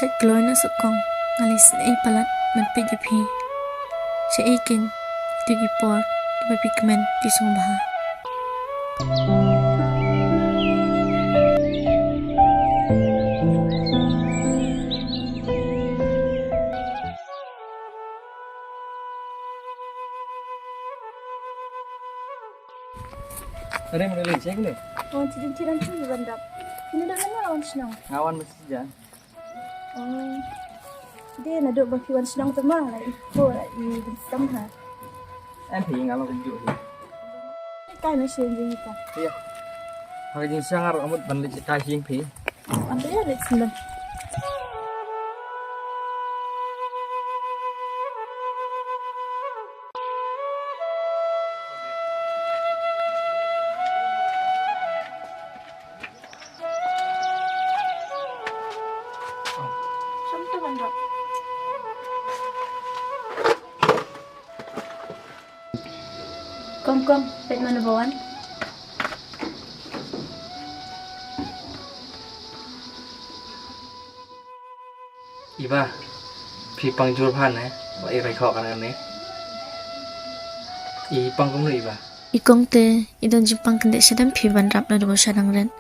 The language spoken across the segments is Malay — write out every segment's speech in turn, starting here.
Sách lối nó sự con Ngalis ay palat magpigapi Siya ikin Ito gipor Ipapikmen Tisong baha Ada yang menulis saya gini? Oh, cincin-cincinan tu bandap. Ini dah mana lawan senang? Ngawan mesti sejan. Oh, dia nak duduk bagi wan senang tu mah lah. Ikut lah di hitam ha. Em thì ngalau kunjuk tu. Kai masih yang kita. Iya. Hari ini sangar amut balik kai hiang pi. Ambil ya lek senang. Sampai bandap. Kom, pet mana bawan? Iba, pi pang jur pan Wa i rai kho kan ni. I pang kong ni iba. Ikong te Idon jimpang kendek sedang piban rap na dugo syarang ren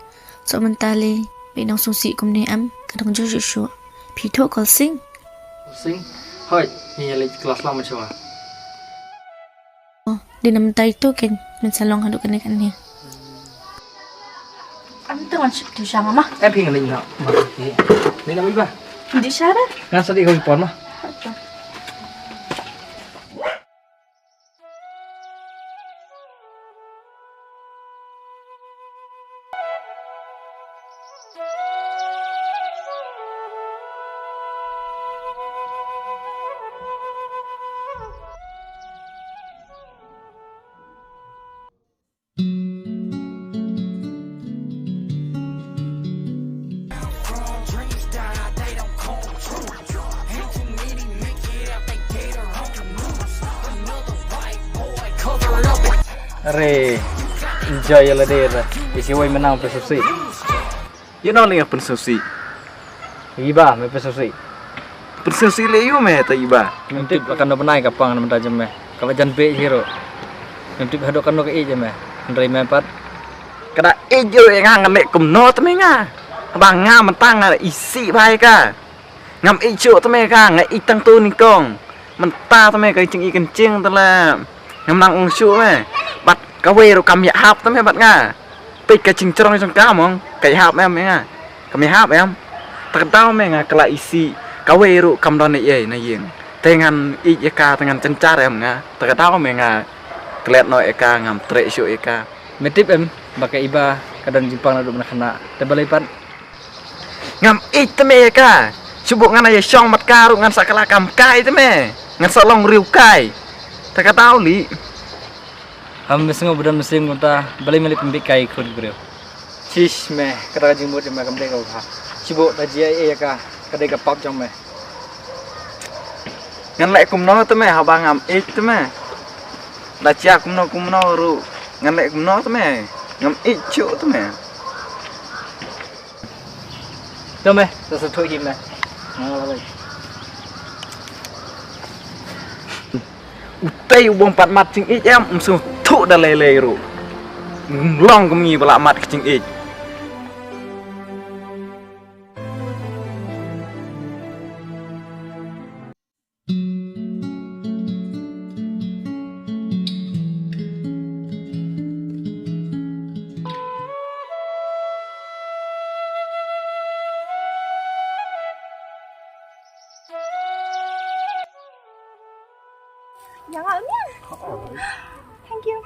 So mentali Binang sungsi kum ni am Kadang jojo syuk Pito kol sing Sing. Hoi, ni lagi kelas lama cuma. Oh, di nama itu kan mensalong haduk kena kan ni Am tu kan tu sama mah. Em pi ngalin nak. Ni nama iba. Di sana. Ngan sadi kau pon mah. Re, enjoy lah dia. Isi wai menang persepsi. You know ni apa persepsi? Iba, me persepsi. Persepsi le you me ta iba. Nanti akan dah benai kapang nama tajam me. Kalau jangan be hero. Nanti hadok kan ke je me. Ndai me pat. Kada ejo yang ngam kum no tu me nga. Abang ngam mentang isi bai ka. Ngam ejo tu me ka ngai itang tu ni kong. Mentah tu me ka cing ikan cing tu lah. Ngam nang ungsu me. Bat kawe ro kam ya hap tu me bat nga. Pe ka cing cerong trong ka mong. Ka hap em me nga. Kam ya hap em. Tak tahu me nga kala isi kawe ro kam don ye na yeng. Dengan ika dengan cencar em nga. Tak tahu me nga. Kelet no eka ngam trek syu eka. Metip em pakai iba kadang jimpang nak kena. Tebalipan Ngam te me ka. Subuk ngan ya syong mat karu ngan sakala kam kai te me. Ngan solong riu kai. Tak tahu li. Ham mesengo budan mesin kunta balik melip pembikai ikut bro. Cish me kata jimbut me kam dek kau ha. Cibuk tajia ya ka kadai ka pap jong me. Ngan lek kum no te me ha bang ngam te me. Da chia kum no ru. Ngan lek kum no te me. Ngam chu te me. Tu me, tu tu him me. Ngalah lagi. Utai ubong pat mat cing em su thu da le ru. Long kum ngi bala mat cing Yang alnya. Thank you.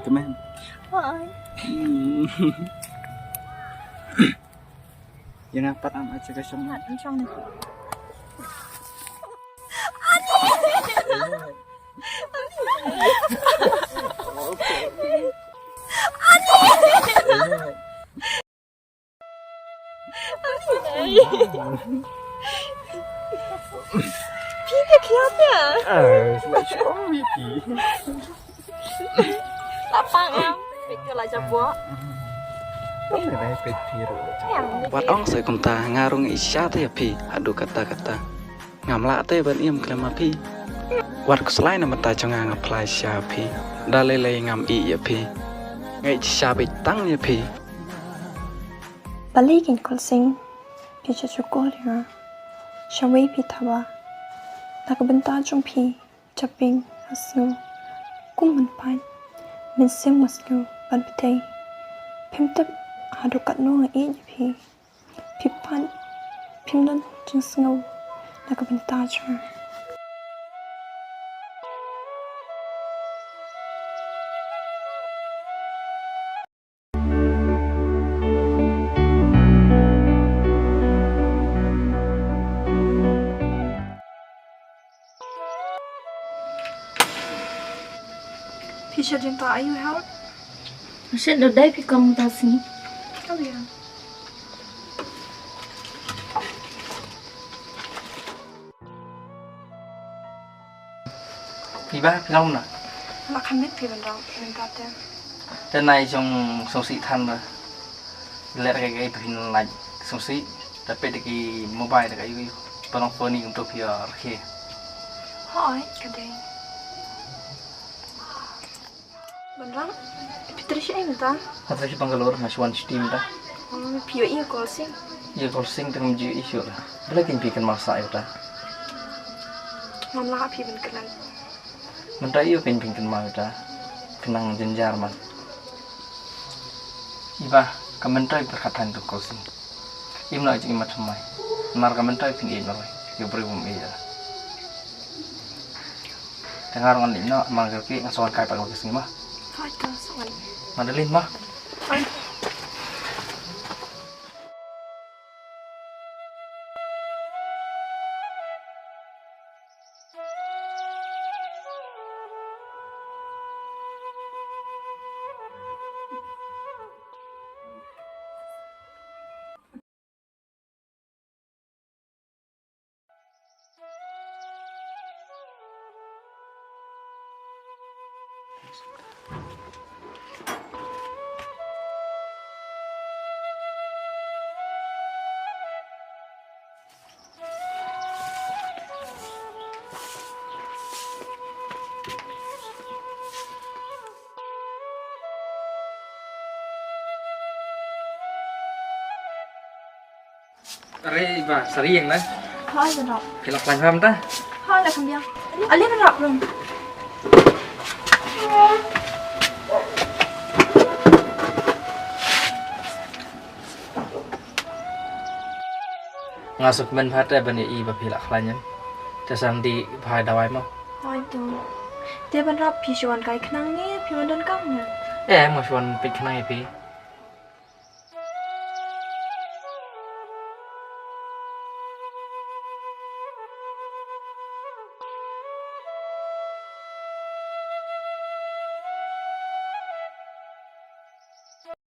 Teman. Bye. Yang apat am aja ka syong. Mat ang siyang Pika kaya. Syong Vicky. Lapang em. Pika lah jabwa. Wat ong sai kum ta ngarung isya te ya pi adu kata-kata ngam la te ban iem klema pi wat ku slai na mata changa ngaplai sya pi dalele ngam I ya pi ngai sya be tang ya pi Balikin kolsing picha chukolia shawei pi thawa nakabenta chung pi chaping asu kuman pan min sim maslu ban pitay pimtap hadu kat no I pi pipan pimdan chung sngaw nakabenta chung Pisha Jinta, are you help? Masyad do day pi kamu tasi. Oh yeah. Pi ba pi long na. Makan mit pi bandang pin tate. Tên này trong sông sĩ than rồi. Lẽ là cái pin lạnh sông sĩ. Tapi cái mobile cái penong phone ini untuk via kia. Hai, kadang. Bandang, Peter siya ay ta? Hatra si Bangalore mas one steam ta. Pio iya kolsing. Ia closing dengan menuju isu lah. Bila kimpikan masa itu ta. Mamla pi ban kalan. Mentah iyo kimpikan masa ta. Kenang jenjar man. Iba kementai berkatan untuk closing. Imna aja imat semai. Nar kementai pin iya lah. Ia berbum iya. Dengar orang ini nak manggil ki ngasuhan kai pak kesini mah. Hai ta sawan. Mandelin mah. Hai. Are iba sering lah. Hai bandang. Pilak lanjam ta. Hai lah kambiang. Ali bandang belum. Ngasuk men phate bani iba pilak lanjam. Jasang di bahai dawai mah. Hai tu. Dia bandang pi chuan kai khnang ni pi mandan kang na. Mau chuan pik kenang ipi.